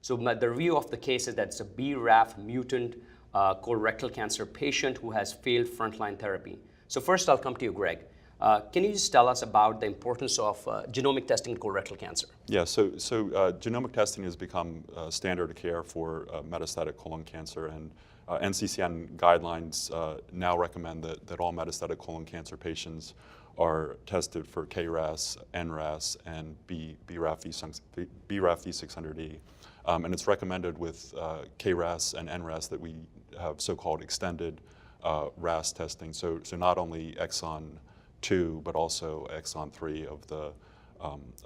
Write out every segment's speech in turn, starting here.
So the review of the case is that it's a BRAF mutant colorectal cancer patient who has failed frontline therapy. So first I'll come to you, Greg. Can you just tell us about the importance of genomic testing in colorectal cancer? Yeah, so genomic testing has become standard of care for metastatic colon cancer, and NCCN guidelines now recommend that all metastatic colon cancer patients are tested for KRAS, NRAS, and BRAF-V600E. And it's recommended with KRAS and NRAS that we have so-called extended RAS testing. So not only exon 2, but also exon 3 of the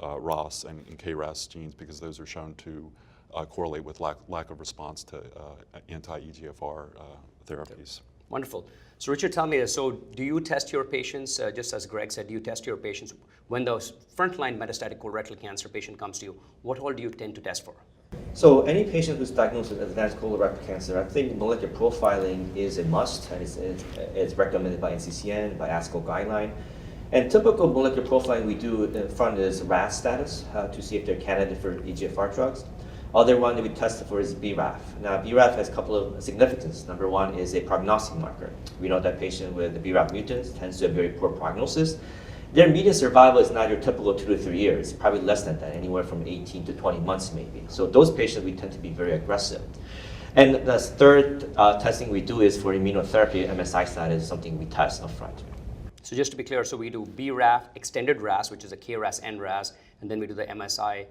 ROS and KRAS genes, because those are shown to correlate with lack of response to anti-EGFR therapies. Wonderful. So Richard, tell me, so do you test your patients, just as Greg said, do you test your patients when the frontline metastatic colorectal cancer patient comes to you? What all do you tend to test for? So any patient who's diagnosed with advanced colorectal cancer, I think molecular profiling is a must, and it's recommended by NCCN, by ASCO guideline. And typical molecular profiling we do in front is RAS status to see if they're candidate for EGFR drugs. Other one that we test for is BRAF. Now BRAF has a couple of significance. Number one is a prognostic marker. We know that patient with the BRAF mutants tends to have very poor prognosis. Their median survival is not your typical 2 to 3 years, probably less than that, anywhere from 18 to 20 months maybe. So those patients we tend to be very aggressive. And the third testing we do is for immunotherapy. MSI status is something we test upfront. So just to be clear, so we do BRAF, extended RAS, which is a KRAS, NRAS, and then we do the MSI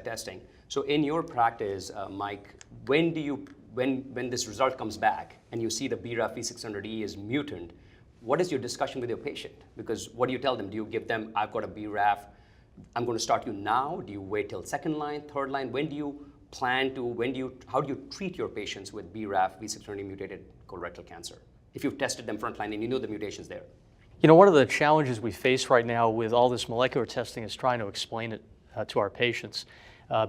testing. So in your practice, Mike, when this result comes back and you see the BRAF V600E is mutant, what is your discussion with your patient? Because what do you tell them? Do you give them, I've got a BRAF, I'm going to start you now? Do you wait till second line, third line? When do you plan to, how do you treat your patients with BRAF V600E mutated colorectal cancer? If you've tested them frontline and you know the mutation's there. You know, one of the challenges we face right now with all this molecular testing is trying to explain it to our patients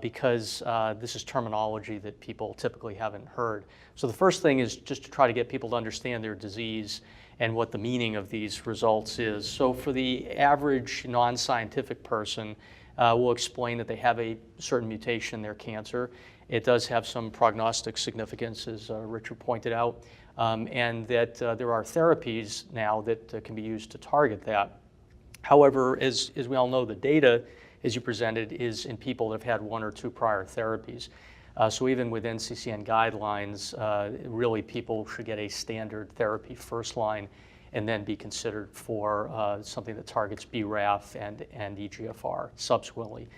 because this is terminology that people typically haven't heard. So the first thing is just to try to get people to understand their disease and what the meaning of these results is. So for the average non-scientific person, we'll explain that they have a certain mutation in their cancer. It does have some prognostic significance, as Richard pointed out, and that there are therapies now that can be used to target that. However, as we all know, the data, as you presented, is in people that have had 1 or 2 prior therapies. So even with NCCN guidelines, really people should get a standard therapy first line and then be considered for something that targets BRAF and EGFR subsequently.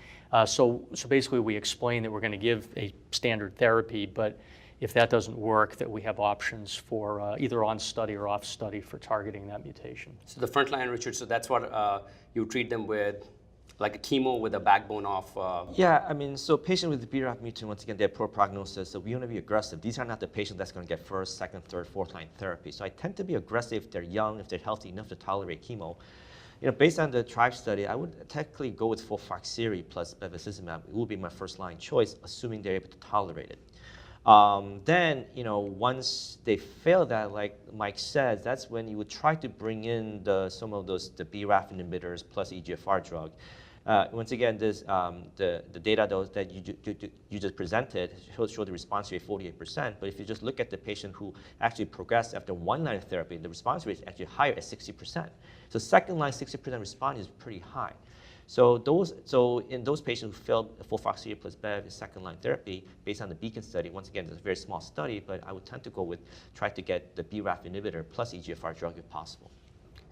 So basically we explain that we're going to give a standard therapy, but if that doesn't work, that we have options for either on study or off study for targeting that mutation. So the frontline, Richard, so that's what you treat them with, like a chemo with a backbone of... Yeah, I mean, so patient with the BRAF mutant, once again, they have poor prognosis, so we want to be aggressive. These are not the patients that's going to get first, second, third, fourth line therapy. So I tend to be aggressive if they're young, if they're healthy enough to tolerate chemo. You know, based on the TRIBE study, I would technically go with FOLFOXIRI plus bevacizumab. It would be my first line choice, assuming they're able to tolerate it. Then, you know, once they fail that, like Mike said, that's when you would try to bring in some of the BRAF inhibitors plus EGFR drug. Once again, this, the data that you just presented show the response rate 48%, but if you just look at the patient who actually progressed after 1 line of therapy, the response rate is actually higher at 60%. So second line 60% response is pretty high. So in those patients who failed FOLFOXIRI plus Bev is second line therapy, based on the Beacon study, once again, it's a very small study, but I would tend to go with try to get the BRAF inhibitor plus EGFR drug if possible.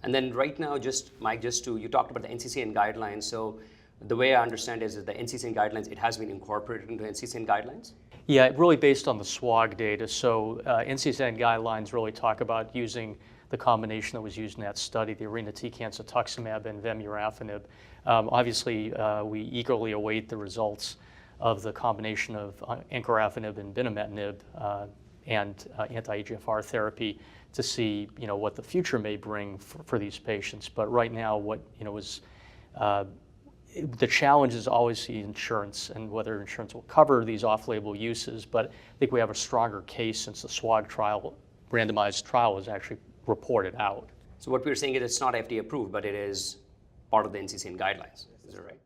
And then right now, Mike, you talked about the NCCN guidelines. So the way I understand is that the NCCN guidelines, it has been incorporated into NCCN guidelines? Yeah, really based on the SWOG data. So NCCN guidelines really talk about using the combination that was used in that study, the irinotecan cetuximab and vemurafenib. Obviously, we eagerly await the results of the combination of encorafenib and binimetinib and anti-EGFR therapy to see, you know, what the future may bring for these patients. But right now, what, you know, is the challenge is always the insurance and whether insurance will cover these off-label uses. But I think we have a stronger case since the SWOG trial, randomized trial, was actually reported out. So what we're saying is it's not FDA approved, but it is part of the NCCN guidelines. Is that right?